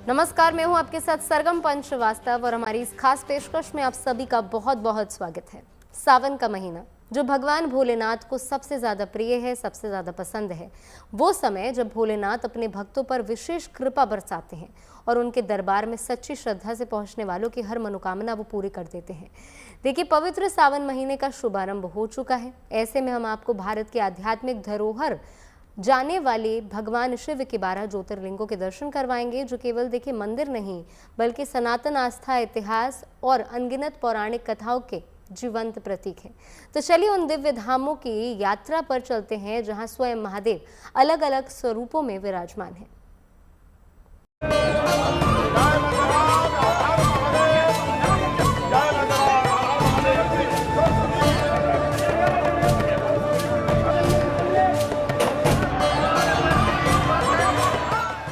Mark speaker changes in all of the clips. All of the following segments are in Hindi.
Speaker 1: नमस्कार, मैं हूं आपके साथ सरगम पंच श्रीवास्तव और हमारी इस खास पेशकश में आप सभी का बहुत बहुत स्वागत है। सावन का महीना जो भगवान भोलेनाथ को सबसे ज़्यादा प्रिय है, सबसे ज़्यादा पसंद है, वो समय जब भोलेनाथ अपने भक्तों पर विशेष कृपा बरसाते हैं और उनके दरबार में सच्ची श्रद्धा से पहुंचने वालों की हर मनोकामना वो पूरी कर देते हैं। देखिए, पवित्र सावन महीने का शुभारंभ हो चुका है। ऐसे में हम आपको भारत की आध्यात्मिक धरोहर जाने वाले भगवान शिव के 12 ज्योतिर्लिंगों के दर्शन करवाएंगे, जो केवल देखिए मंदिर नहीं बल्कि सनातन आस्था, इतिहास और अनगिनत पौराणिक कथाओं के जीवंत प्रतीक है। तो चलिए उन दिव्य धामों की यात्रा पर चलते हैं जहां स्वयं महादेव अलग अलग स्वरूपों में विराजमान है।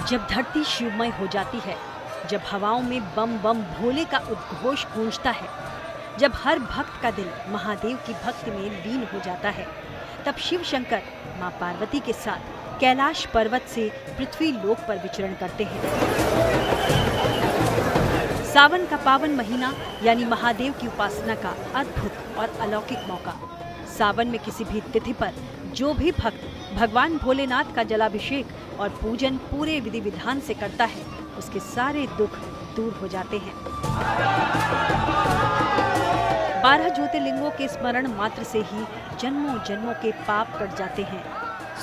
Speaker 2: जब धरती शिवमय हो जाती है, जब हवाओं में बम बम भोले का उद्घोष गूंजता है, जब हर भक्त का दिल महादेव की भक्ति में लीन हो जाता है, तब शिव शंकर मां पार्वती के साथ कैलाश पर्वत से पृथ्वी लोक पर विचरण करते हैं। सावन का पावन महीना यानी महादेव की उपासना का अद्भुत और अलौकिक मौका। सावन में किसी भी तिथि पर जो भी भक्त भगवान भोलेनाथ का जलाभिषेक और पूजन पूरे विधि विधान से करता है, उसके सारे दुख दूर हो जाते हैं। 12 ज्योतिर्लिंगों के स्मरण मात्र से ही जन्मों जन्मों के पाप कट जाते हैं।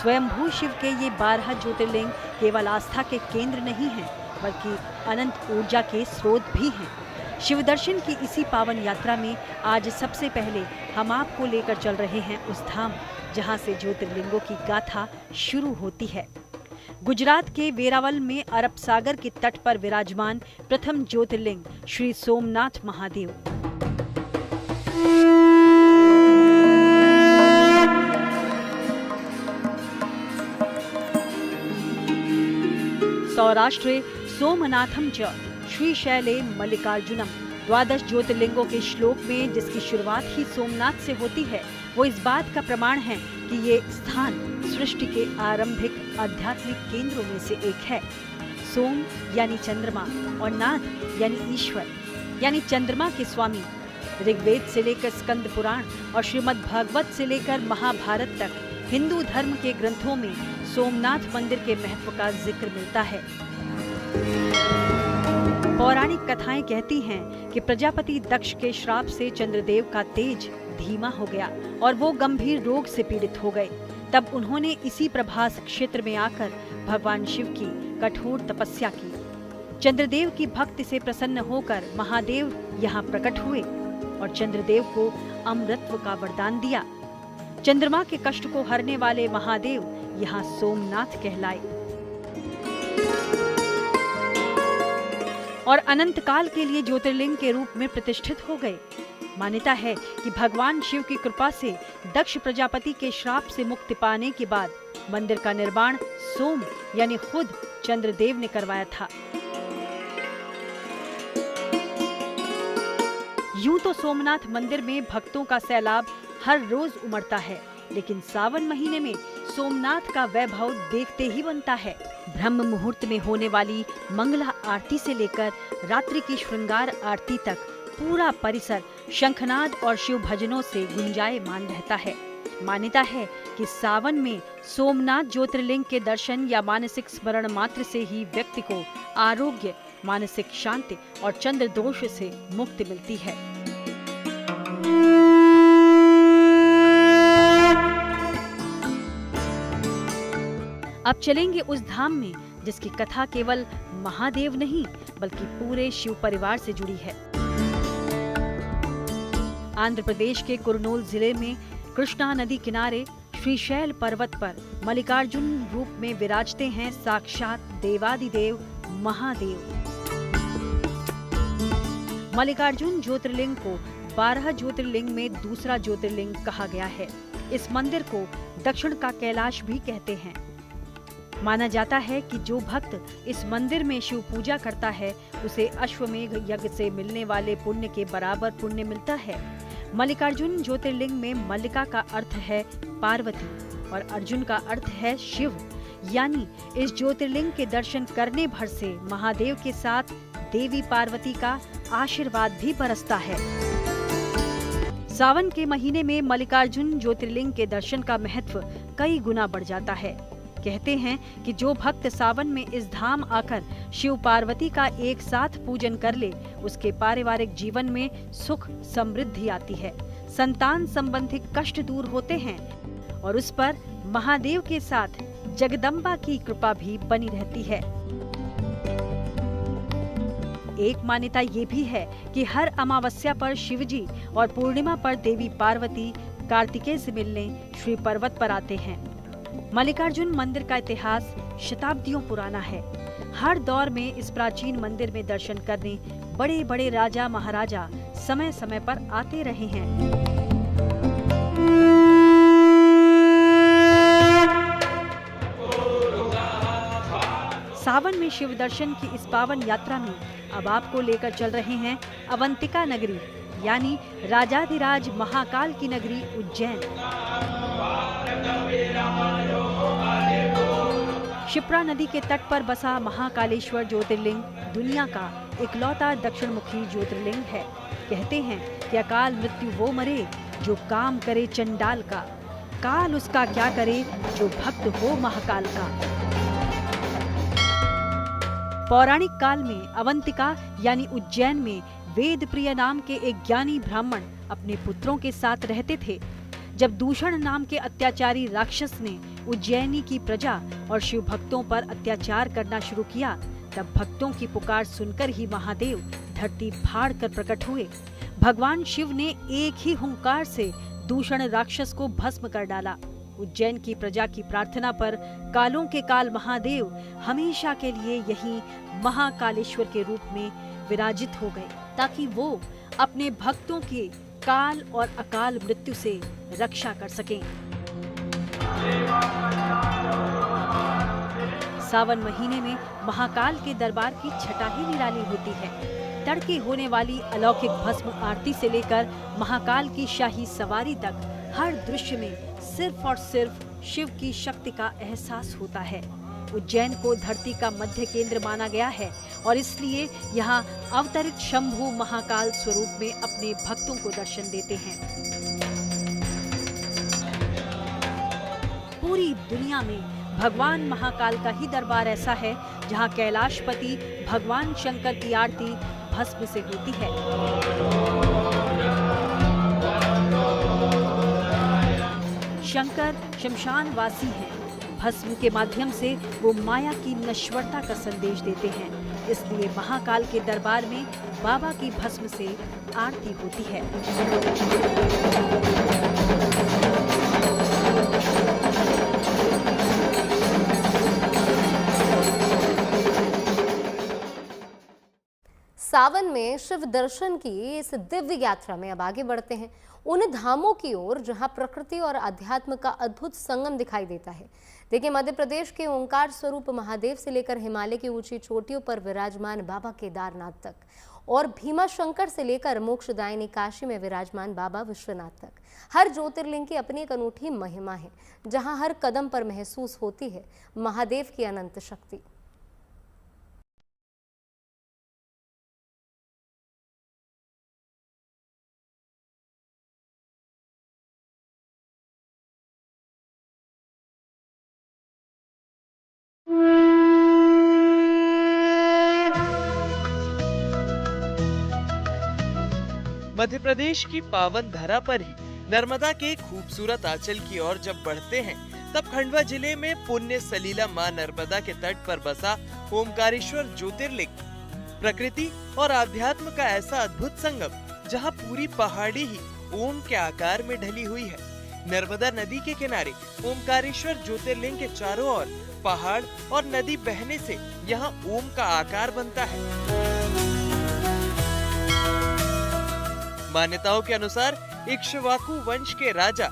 Speaker 2: स्वयंभू शिव के ये 12 ज्योतिर्लिंग केवल आस्था के केंद्र नहीं हैं, बल्कि अनंत ऊर्जा के स्रोत भी हैं। शिव दर्शन की इसी पावन यात्रा में आज सबसे पहले हम आपको लेकर चल रहे हैं उस धाम जहां से ज्योतिर्लिंगों की गाथा शुरू होती है। गुजरात के वेरावल में अरब सागर के तट पर विराजमान प्रथम ज्योतिर्लिंग श्री सोमनाथ महादेव। सौराष्ट्रे सोमनाथम च श्रीशैले मल्लिकार्जुनम। 12 ज्योतिर्लिंगों के श्लोक में जिसकी शुरुआत ही सोमनाथ से होती है, वो इस बात का प्रमाण है कि ये स्थान सृष्टि के आरंभिक आध्यात्मिक केंद्रों में से एक है। सोम यानी चंद्रमा और नाथ यानी ईश्वर यानी चंद्रमा के स्वामी। ऋग्वेद से लेकर स्कंद पुराण और श्रीमद् भागवत से लेकर महाभारत तक हिंदू धर्म के ग्रंथों में सोमनाथ मंदिर के महत्व का जिक्र मिलता है। पौराणिक कथाएं कहती हैं कि प्रजापति दक्ष के श्राप से चंद्रदेव का तेज धीमा हो गया और वो गंभीर रोग से पीड़ित हो गए। तब उन्होंने इसी प्रभास क्षेत्र में आकर भगवान शिव की कठोर तपस्या की। चंद्रदेव की भक्ति से प्रसन्न होकर महादेव यहाँ प्रकट हुए और चंद्रदेव को अमृतत्व का वरदान दिया। चंद्रमा के कष्ट को हरने वाले महादेव यहाँ सोमनाथ कहलाए और अनंत काल के लिए ज्योतिर्लिंग के रूप में प्रतिष्ठित हो गए। मान्यता है कि भगवान शिव की कृपा से दक्ष प्रजापति के श्राप से मुक्ति पाने के बाद मंदिर का निर्माण सोम यानी खुद चंद्रदेव ने करवाया था। यूं तो सोमनाथ मंदिर में भक्तों का सैलाब हर रोज उमड़ता है, लेकिन सावन महीने में सोमनाथ का वैभव देखते ही बनता है। ब्रह्म मुहूर्त में होने वाली मंगला आरती से लेकर रात्रि की श्रृंगार आरती तक पूरा परिसर शंखनाद और शिव भजनों से गुंजायमान रहता है। मान्यता है कि सावन में सोमनाथ ज्योतिर्लिंग के दर्शन या मानसिक स्मरण मात्र से ही व्यक्ति को आरोग्य, मानसिक शांति और चंद्र दोष से मुक्ति मिलती है। अब चलेंगे उस धाम में जिसकी कथा केवल महादेव नहीं बल्कि पूरे शिव परिवार से जुड़ी है। आंध्र प्रदेश के कुरनूल जिले में कृष्णा नदी किनारे श्रीशैल पर्वत पर मल्लिकार्जुन रूप में विराजते हैं साक्षात देवादिदेव महादेव। मल्लिकार्जुन ज्योतिर्लिंग को 12 ज्योतिर्लिंग में दूसरा ज्योतिर्लिंग कहा गया है। इस मंदिर को दक्षिण का कैलाश भी कहते हैं। माना जाता है कि जो भक्त इस मंदिर में शिव पूजा करता है उसे अश्वमेघ यज्ञ से मिलने वाले पुण्य के बराबर पुण्य मिलता है। मल्लिकार्जुन ज्योतिर्लिंग में मल्लिका का अर्थ है पार्वती और अर्जुन का अर्थ है शिव। यानी इस ज्योतिर्लिंग के दर्शन करने भर से महादेव के साथ देवी पार्वती का आशीर्वाद भी बरसता है। सावन के महीने में मल्लिकार्जुन ज्योतिर्लिंग के दर्शन का महत्व कई गुना बढ़ जाता है। कहते हैं कि जो भक्त सावन में इस धाम आकर शिव पार्वती का एक साथ पूजन कर ले, उसके पारिवारिक जीवन में सुख समृद्धि आती है, संतान संबंधी कष्ट दूर होते हैं और उस पर महादेव के साथ जगदम्बा की कृपा भी बनी रहती है। एक मान्यता ये भी है कि हर अमावस्या पर शिवजी और पूर्णिमा पर देवी पार्वती कार्तिकेय से मिलने श्री पर्वत पर आते हैं। मल्लिकार्जुन मंदिर का इतिहास शताब्दियों पुराना है। हर दौर में इस प्राचीन मंदिर में दर्शन करने बड़े बड़े राजा महाराजा समय समय पर आते रहे हैं। सावन में शिव दर्शन की इस पावन यात्रा में अब आपको लेकर चल रहे हैं अवंतिका नगरी, यानी राजाधिराज महाकाल की नगरी उज्जैन। क्षिप्रा नदी के तट पर बसा महाकालेश्वर ज्योतिर्लिंग दुनिया का इकलौता दक्षिण मुखी ज्योतिर्लिंग है। कहते हैं कि अकाल मृत्यु वो मरे जो काम करे चंडाल का, काल उसका क्या करे जो भक्त हो महाकाल का। पौराणिक काल में अवंतिका यानी उज्जैन में वेद प्रिय नाम के एक ज्ञानी ब्राह्मण अपने पुत्रों के साथ रहते थे। जब दूषण नाम के अत्याचारी राक्षस ने उज्जैनी की प्रजा और शिव भक्तों पर अत्याचार करना शुरू किया, तब भक्तों की पुकार सुनकर ही महादेव धरती फाड़ कर प्रकट हुए। भगवान शिव ने एक ही हुंकार से दूषण राक्षस को भस्म कर डाला। उज्जैन की प्रजा की प्रार्थना पर कालों के काल महादेव हमेशा के लिए यही महाकालेश्वर के रूप में विराजित हो गए, ताकि वो अपने भक्तों के काल और अकाल मृत्यु से रक्षा कर सकें। सावन महीने में महाकाल के दरबार की छटा ही निराली होती है। तड़के होने वाली अलौकिक भस्म आरती से लेकर महाकाल की शाही सवारी तक हर दृश्य में सिर्फ और सिर्फ शिव की शक्ति का एहसास होता है। उज्जैन को धरती का मध्य केंद्र माना गया है और इसलिए यहाँ अवतरित शंभु महाकाल स्वरूप में अपने भक्तों को दर्शन देते हैं। पूरी दुनिया में भगवान महाकाल का ही दरबार ऐसा है जहाँ कैलाशपति भगवान शंकर की आरती भस्म से होती है। शंकर शमशान वासी हैं। भस्म के माध्यम से वो माया की नश्वरता का संदेश देते हैं। इसलिए महाकाल के दरबार में बाबा की भस्म से आरती होती है।
Speaker 1: सावन में शिव दर्शन की इस दिव्य यात्रा में अब आगे बढ़ते हैं उन धामों की ओर जहां प्रकृति और अध्यात्म का अद्भुत संगम दिखाई देता है। देखिए, मध्य प्रदेश के ओंकार स्वरूप महादेव से लेकर हिमालय की ऊंची चोटियों पर विराजमान बाबा केदारनाथ तक और भीमा शंकर से लेकर मोक्षदायिनी काशी में विराजमान बाबा विश्वनाथ तक, हर ज्योतिर्लिंग की अपनी एक अनूठी महिमा है, जहां हर कदम पर महसूस होती है महादेव की अनंत शक्ति।
Speaker 3: मध्य प्रदेश की पावन धरा पर ही नर्मदा के खूबसूरत आंचल की ओर जब बढ़ते हैं, तब खंडवा जिले में पुण्य सलीला मां नर्मदा के तट पर बसा ओमकारेश्वर ज्योतिर्लिंग प्रकृति और आध्यात्म का ऐसा अद्भुत संगम, जहां पूरी पहाड़ी ही ओम के आकार में ढली हुई है। नर्मदा नदी के किनारे ओमकारेश्वर ज्योतिर्लिंग के चारों ओर पहाड़ और नदी बहने से यहाँ ओम का आकार बनता है। मान्यताओं के अनुसार इक्ष्वाकु वंश के राजा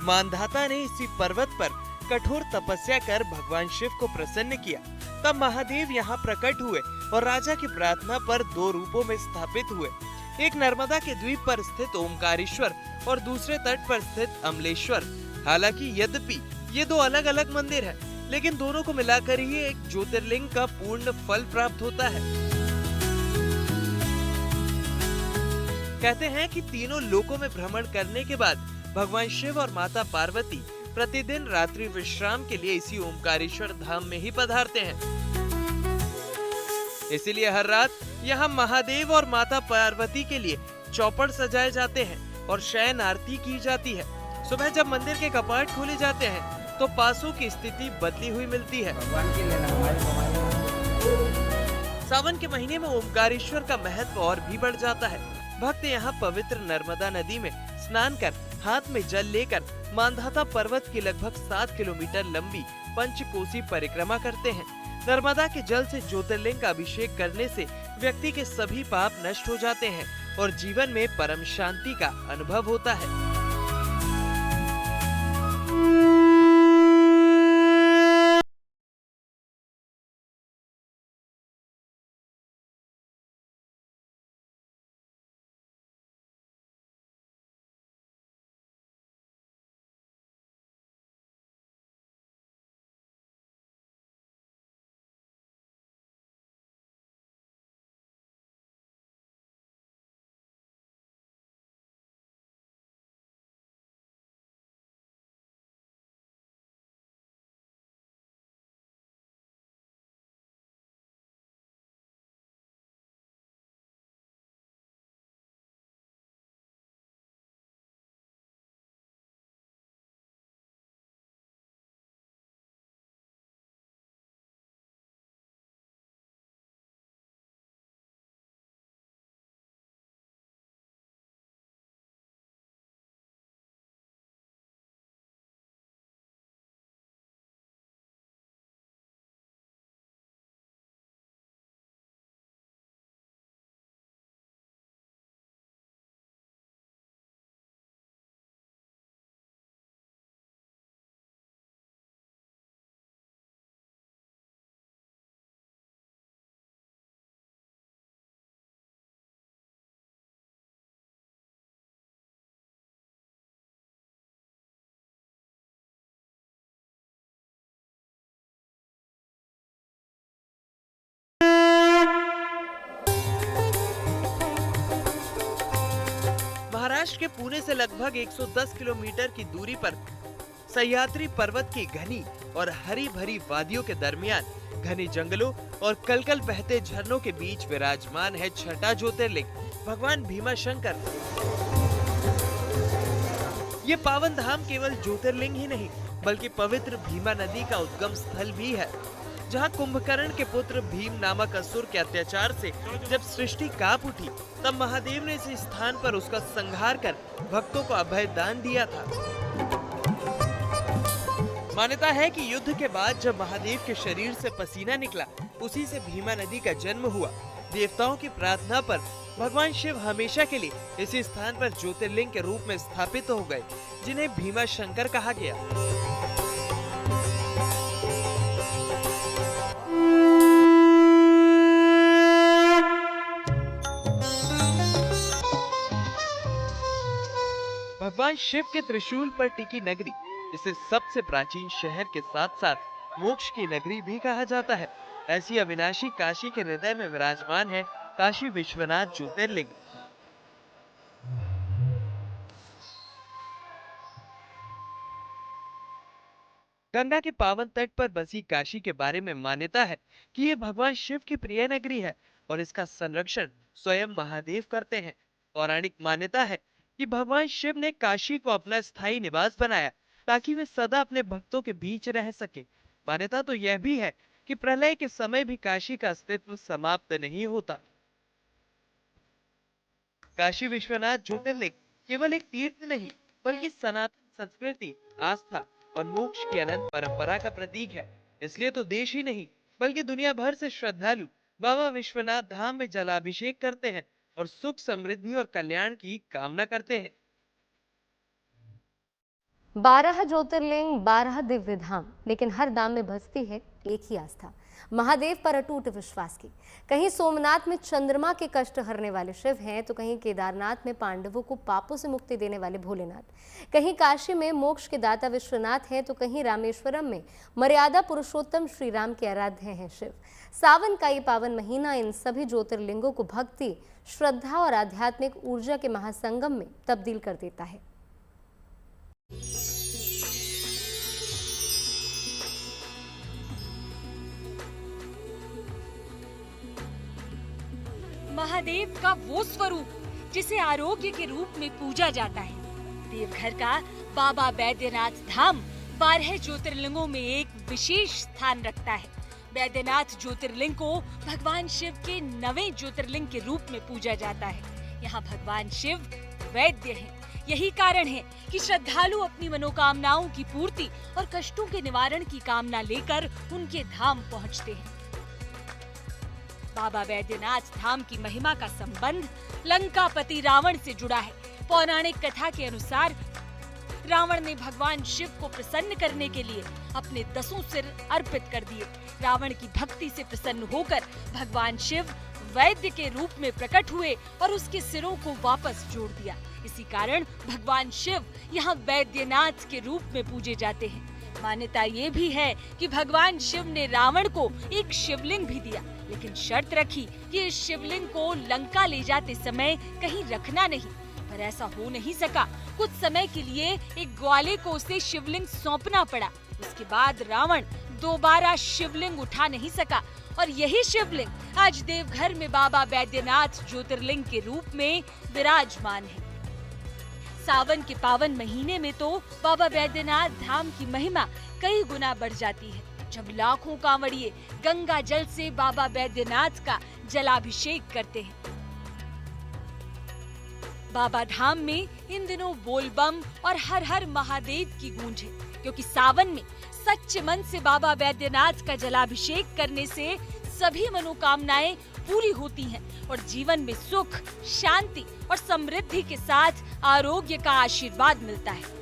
Speaker 3: मानधाता ने इसी पर्वत पर कठोर तपस्या कर भगवान शिव को प्रसन्न किया। तब महादेव यहाँ प्रकट हुए और राजा की प्रार्थना पर दो रूपों में स्थापित हुए। एक नर्मदा के द्वीप पर स्थित ओमकारेश्वर और दूसरे तट पर स्थित अमलेश्वर। हालांकि यद्यपि ये दो अलग अलग मंदिर हैं, लेकिन दोनों को मिलाकर ही एक ज्योतिर्लिंग का पूर्ण फल प्राप्त होता है। कहते हैं कि तीनों लोकों में भ्रमण करने के बाद भगवान शिव और माता पार्वती प्रतिदिन रात्रि विश्राम के लिए इसी ओमकारेश्वर धाम में ही पधारते हैं। इसीलिए हर रात यहाँ महादेव और माता पार्वती के लिए चौपड़ सजाए जाते हैं और शयन आरती की जाती है। सुबह जब मंदिर के कपाट खोले जाते हैं तो पासों की स्थिति बदली हुई मिलती है। सावन के महीने में ओमकारेश्वर का महत्व और भी बढ़ जाता है। भक्त यहाँ पवित्र नर्मदा नदी में स्नान कर हाथ में जल लेकर मांधाता पर्वत की लगभग 7 किलोमीटर लंबी पंचकोसी परिक्रमा करते हैं। नर्मदा के जल से ज्योतिर्लिंग का अभिषेक करने से व्यक्ति के सभी पाप नष्ट हो जाते हैं और जीवन में परम शांति का अनुभव होता है। महाराष्ट्र के पुणे से लगभग 110 किलोमीटर की दूरी पर सह्याद्री पर्वत की घनी और हरी भरी वादियों के दरमियान घने जंगलों और कलकल बहते झरनों के बीच विराजमान है छठा ज्योतिर्लिंग भगवान भीमाशंकर। ये पावन धाम केवल ज्योतिर्लिंग ही नहीं बल्कि पवित्र भीमा नदी का उद्गम स्थल भी है, जहाँ कुंभकर्ण के पुत्र भीम नामक असुर के अत्याचार से जब सृष्टि कांप उठी तब महादेव ने इस स्थान पर उसका संहार कर भक्तों को अभय दान दिया था। मान्यता है कि युद्ध के बाद जब महादेव के शरीर से पसीना निकला उसी से भीमा नदी का जन्म हुआ। देवताओं की प्रार्थना पर भगवान शिव हमेशा के लिए इसी स्थान पर ज्योतिर्लिंग के रूप में स्थापित हो गए, जिन्हें भीमाशंकर कहा गया। भगवान शिव के त्रिशूल पर टिकी नगरी, जिसे सबसे प्राचीन शहर के साथ साथ मोक्ष की नगरी भी कहा जाता है, ऐसी अविनाशी काशी के हृदय में विराजमान है काशी विश्वनाथ ज्योतिर्लिंग। गंगा के पावन तट पर बसी काशी के बारे में मान्यता है कि ये भगवान शिव की प्रिय नगरी है और इसका संरक्षण स्वयं महादेव करते हैं। पौराणिक मान्यता है कि भगवान शिव ने काशी को अपना स्थायी निवास बनाया ताकि वे सदा अपने भक्तों के बीच रह सके। मान्यता तो यह भी है कि प्रलय के समय भी काशी का अस्तित्व समाप्त नहीं होता। काशी विश्वनाथ ज्योतिर्लिंग केवल एक तीर्थ नहीं बल्कि सनातन संस्कृति, आस्था और मोक्ष की अनंत परंपरा का प्रतीक है। इसलिए तो देश ही नहीं बल्कि दुनिया भर से श्रद्धालु बाबा विश्वनाथ धाम में जलाभिषेक करते हैं और सुख, समृद्धि और कल्याण की कामना करते हैं।
Speaker 1: 12 ज्योतिर्लिंग, 12 दिव्य धाम, लेकिन हर धाम में बसती है एक ही आस्था। महादेव पर अटूट विश्वास की। कहीं सोमनाथ में चंद्रमा के कष्ट हरने वाले शिव हैं, तो कहीं केदारनाथ में पांडवों को पापों से मुक्ति देने वाले भोलेनाथ, कहीं काशी में मोक्ष के दाता विश्वनाथ हैं, तो कहीं रामेश्वरम में मर्यादा पुरुषोत्तम श्री राम के आराध्य हैं शिव। सावन का ये पावन महीना इन सभी ज्योतिर्लिंगों को भक्ति, श्रद्धा और आध्यात्मिक ऊर्जा के महासंगम में तब्दील कर देता है।
Speaker 4: महादेव का वो स्वरूप जिसे आरोग्य के रूप में पूजा जाता है। देवघर का बाबा बैद्यनाथ धाम 12 ज्योतिर्लिंगों में एक विशेष स्थान रखता है। बैद्यनाथ ज्योतिर्लिंग को भगवान शिव के 9वें ज्योतिर्लिंग के रूप में पूजा जाता है। यहाँ भगवान शिव वैद्य हैं। यही कारण है कि श्रद्धालु अपनी मनोकामनाओं की पूर्ति और कष्टों के निवारण की कामना लेकर उनके धाम पहुँचते हैं। बाबा बैद्यनाथ धाम की महिमा का संबंध लंकापति रावण से जुड़ा है। पौराणिक कथा के अनुसार रावण ने भगवान शिव को प्रसन्न करने के लिए अपने 10 सिर अर्पित कर दिए। रावण की भक्ति से प्रसन्न होकर भगवान शिव वैद्य के रूप में प्रकट हुए और उसके सिरों को वापस जोड़ दिया। इसी कारण भगवान शिव यहाँ वैद्यनाथ के रूप में पूजे जाते हैं। मान्यता ये भी है कि भगवान शिव ने रावण को एक शिवलिंग भी दिया, लेकिन शर्त रखी कि इस शिवलिंग को लंका ले जाते समय कहीं रखना नहीं। पर ऐसा हो नहीं सका। कुछ समय के लिए एक ग्वाले को उसे शिवलिंग सौंपना पड़ा। उसके बाद रावण दोबारा शिवलिंग उठा नहीं सका और यही शिवलिंग आज देवघर में बाबा बैद्यनाथ ज्योतिर्लिंग के रूप में विराजमान है। सावन के पावन महीने में तो बाबा बैद्यनाथ धाम की महिमा कई गुना बढ़ जाती है, जब लाखों कांवड़िए गंगा जल से बाबा बैद्यनाथ का जलाभिषेक करते हैं। बाबा धाम में इन दिनों बोलबम और हर हर महादेव की गूंज है, क्योंकि सावन में सच्चे मन से बाबा बैद्यनाथ का जलाभिषेक करने से सभी मनोकामनाएं पूरी होती हैं और जीवन में सुख, शांति और समृद्धि के साथ आरोग्य का आशीर्वाद मिलता है।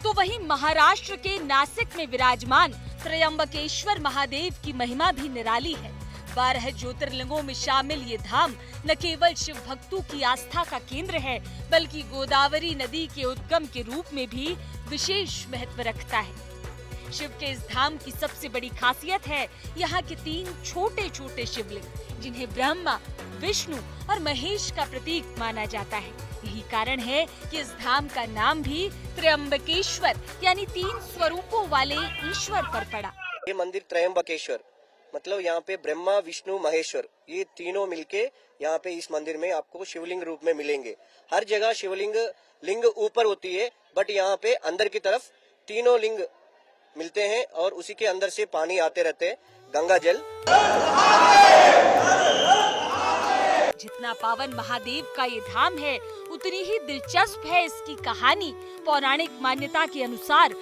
Speaker 4: तो वहीं महाराष्ट्र के नासिक में विराजमान त्र्यंबकेश्वर महादेव की महिमा भी निराली है। 12 ज्योतिर्लिंगों में शामिल ये धाम न केवल शिव भक्तों की आस्था का केंद्र है, बल्कि गोदावरी नदी के उद्गम के रूप में भी विशेष महत्व रखता है। शिव के इस धाम की सबसे बड़ी खासियत है यहाँ के 3 छोटे छोटे शिवलिंग, जिन्हें ब्रह्मा, विष्णु और महेश का प्रतीक माना जाता है। यही कारण है कि इस धाम का नाम भी त्र्यंबकेश्वर यानी 3 स्वरूपों वाले ईश्वर पर पड़ा।
Speaker 5: ये मंदिर त्र्यंबकेश्वर मतलब यहाँ पे ब्रह्मा, विष्णु, महेश्वर ये तीनों मिलके यहाँ पे इस मंदिर में आपको शिवलिंग रूप में मिलेंगे। हर जगह शिवलिंग लिंग ऊपर होती है, बट यहाँ पे अंदर की तरफ तीनों लिंग मिलते हैं और उसी के अंदर से पानी आते रहते हैं, गंगा जल।
Speaker 4: जितना पावन महादेव का ये धाम है, उतनी ही दिलचस्प है इसकी कहानी। पौराणिक मान्यता के अनुसार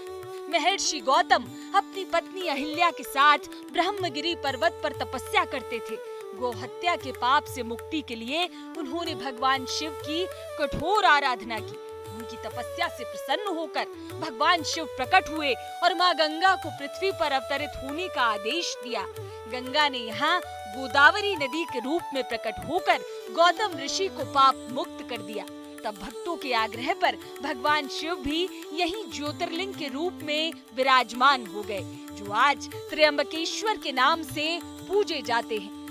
Speaker 4: महर्षि गौतम अपनी पत्नी अहिल्या के साथ ब्रह्मगिरी पर्वत पर तपस्या करते थे। गौ हत्या के पाप से मुक्ति के लिए उन्होंने भगवान शिव की कठोर आराधना की। उनकी तपस्या से प्रसन्न होकर भगवान शिव प्रकट हुए और माँ गंगा को पृथ्वी पर अवतरित होने का आदेश दिया। गंगा ने यहाँ गोदावरी नदी के रूप में प्रकट होकर गौतम ऋषि को पाप मुक्त कर दिया। तब भक्तों के आग्रह पर भगवान शिव भी यही ज्योतिर्लिंग के रूप में विराजमान हो गए, जो आज त्र्यंबकेश्वर के नाम से पूजे जाते हैं।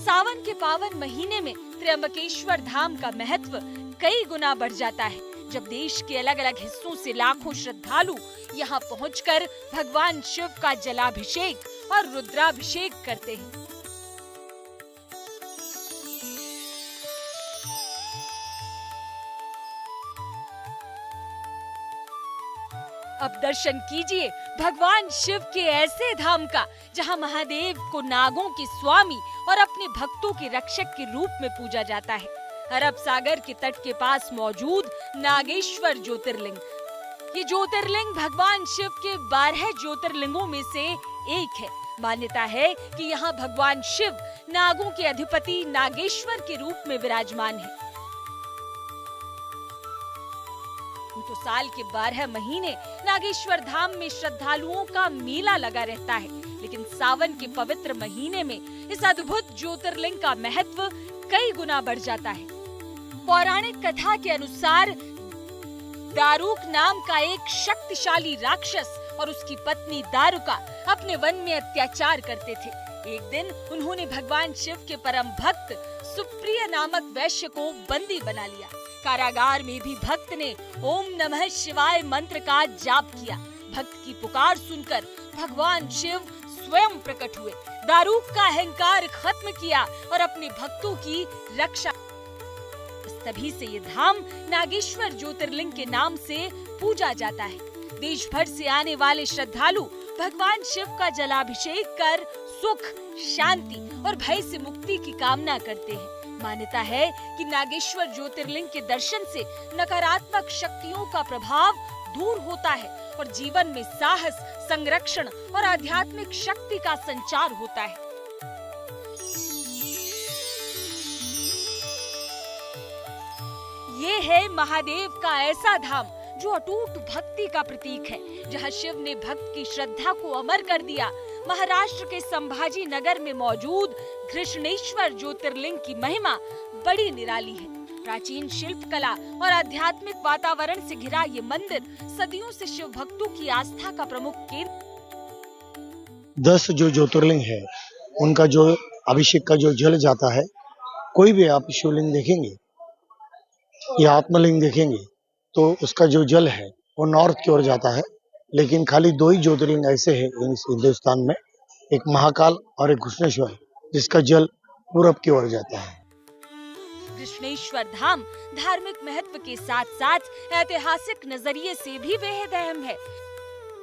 Speaker 4: सावन के पावन महीने में त्र्यंबकेश्वर धाम का महत्व कई गुना बढ़ जाता है, जब देश के अलग अलग हिस्सों से लाखों श्रद्धालु यहाँ पहुंचकर भगवान शिव का जलाभिषेक और रुद्राभिषेक करते हैं। अब दर्शन कीजिए भगवान शिव के ऐसे धाम का, जहां महादेव को नागों के स्वामी और अपने भक्तों के रक्षक के रूप में पूजा जाता है। अरब सागर के तट के पास मौजूद नागेश्वर ज्योतिर्लिंग, ये ज्योतिर्लिंग भगवान शिव के 12 ज्योतिर्लिंगों में से एक है। मान्यता है कि यहाँ भगवान शिव नागों के अधिपति नागेश्वर के रूप में विराजमान है। तो साल के 12 महीने नागेश्वर धाम में श्रद्धालुओं का मेला लगा रहता है, लेकिन सावन के पवित्र महीने में इस अद्भुत ज्योतिर्लिंग का महत्व कई गुना बढ़ जाता है। पौराणिक कथा के अनुसार दारुक नाम का एक शक्तिशाली राक्षस और उसकी पत्नी दारुका अपने वन में अत्याचार करते थे। एक दिन उन्होंने भगवान शिव के परम भक्त सुप्रिय नामक वैश्य को बंदी बना लिया। कारागार में भी भक्त ने ओम नमः शिवाय मंत्र का जाप किया। भक्त की पुकार सुनकर भगवान शिव स्वयं प्रकट हुए, दारुक का अहंकार खत्म किया और अपने भक्तों की रक्षा। तभी से ये धाम नागेश्वर ज्योतिर्लिंग के नाम से पूजा जाता है। देश भर से आने वाले श्रद्धालु भगवान शिव का जलाभिषेक कर सुख, शांति और भय से मुक्ति की कामना करते हैं। मान्यता है कि नागेश्वर ज्योतिर्लिंग के दर्शन से नकारात्मक शक्तियों का प्रभाव दूर होता है और जीवन में साहस, संरक्षण और आध्यात्मिक शक्ति का संचार होता है। ये है महादेव का ऐसा धाम जो अटूट भक्ति का प्रतीक है, जहाँ शिव ने भक्त की श्रद्धा को अमर कर दिया। महाराष्ट्र के संभाजी नगर में मौजूद घृष्णेश्वर ज्योतिर्लिंग की महिमा बड़ी निराली है। प्राचीन शिल्प कला और आध्यात्मिक वातावरण से घिरा ये मंदिर सदियों से शिव भक्तों की आस्था का प्रमुख केंद्र।
Speaker 6: 10 जो ज्योतिर्लिंग है उनका जो अभिषेक का जो जल जाता है, कोई भी आप शिवलिंग देखेंगे या आत्मलिंग देखेंगे तो उसका जो जल है वो नॉर्थ की ओर जाता है। लेकिन खाली 2 ही ज्योतिर्लिंग ऐसे हैं इस हिंदुस्तान में, एक महाकाल और एक घृष्णेश्वर, जिसका जल पूरब की ओर जाता है।
Speaker 4: घृष्णेश्वर धाम धार्मिक महत्व के साथ साथ ऐतिहासिक नजरिए से भी बेहद अहम है।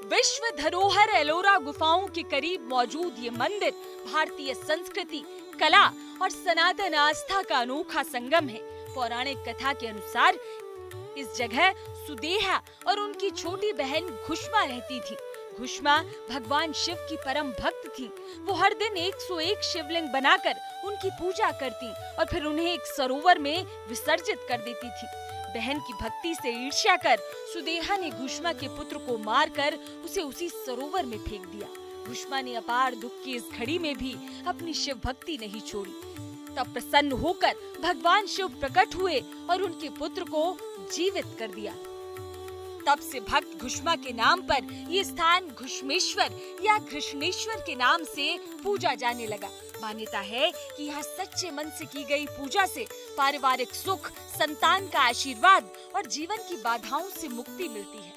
Speaker 4: विश्व धरोहर एलोरा गुफाओं के करीब मौजूद ये मंदिर भारतीय संस्कृति, कला और सनातन आस्था का अनोखा संगम है। पौराणिक कथा के अनुसार इस जगह सुदेहा और उनकी छोटी बहन घुष्मा रहती थी। घुष्मा भगवान शिव की परम भक्त थी। वो हर दिन 101 शिवलिंग बनाकर उनकी पूजा करती और फिर उन्हें एक सरोवर में विसर्जित कर देती थी। बहन की भक्ति से ईर्ष्या कर सुदेहा ने घुष्मा के पुत्र को मारकर उसे उसी सरोवर में फेंक दिया। घुष्मा ने अपार दुख की इस घड़ी में भी अपनी शिव भक्ति नहीं छोड़ी। तब प्रसन्न होकर भगवान शिव प्रकट हुए और उनके पुत्र को जीवित कर दिया। तब से भक्त घुष्मा के नाम पर ये स्थान घुष्मेश्वर या घृष्णेश्वर के नाम से पूजा जाने लगा। मान्यता है कि यहाँ सच्चे मन से की गई पूजा से पारिवारिक सुख, संतान का आशीर्वाद और जीवन की बाधाओं से मुक्ति मिलती है।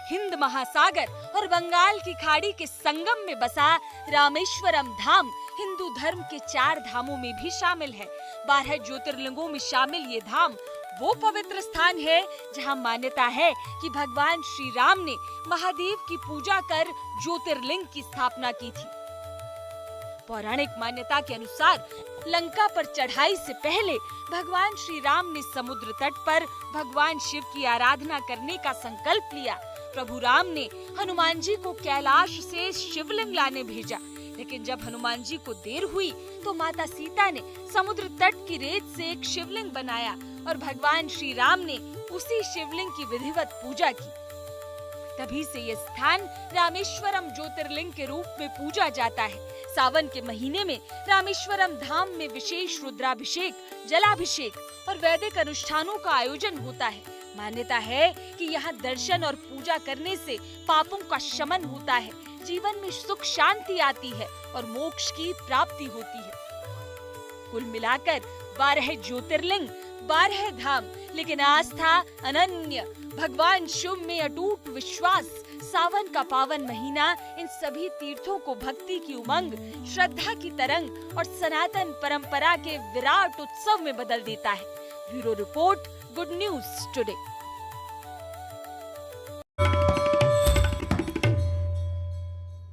Speaker 4: हिंद महासागर और बंगाल की खाड़ी के संगम में बसा रामेश्वरम धाम हिंदू धर्म के 4 धामों में भी शामिल है। 12 ज्योतिर्लिंगों में शामिल ये धाम वो पवित्र स्थान है जहां मान्यता है कि भगवान श्री राम ने महादेव की पूजा कर ज्योतिर्लिंग की स्थापना की थी। पौराणिक मान्यता के अनुसार लंका पर चढ़ाई से पहले भगवान श्री राम ने समुद्र तट पर भगवान शिव की आराधना करने का संकल्प लिया। प्रभु राम ने हनुमान जी को कैलाश से शिवलिंग लाने भेजा, लेकिन जब हनुमान जी को देर हुई तो माता सीता ने समुद्र तट की रेत से एक शिवलिंग बनाया और भगवान श्री राम ने उसी शिवलिंग की विधिवत पूजा की। तभी से ये स्थान रामेश्वरम ज्योतिर्लिंग के रूप में पूजा जाता है। सावन के महीने में रामेश्वरम धाम में विशेष रुद्राभिषेक, जलाभिषेक और वैदिक अनुष्ठानों का आयोजन होता है। मान्यता है कि यहाँ दर्शन और पूजा करने से पापों का शमन होता है, जीवन में सुख शांति आती है और मोक्ष की प्राप्ति होती है। कुल मिलाकर 12 ज्योतिर्लिंग, 12 धाम, लेकिन आस्था अनन्य, भगवान शिव में अटूट विश्वास। सावन का पावन महीना इन सभी तीर्थों को भक्ति की उमंग, श्रद्धा की तरंग और सनातन परंपरा के विराट उत्सव में बदल देता है। Bureau report, good news today.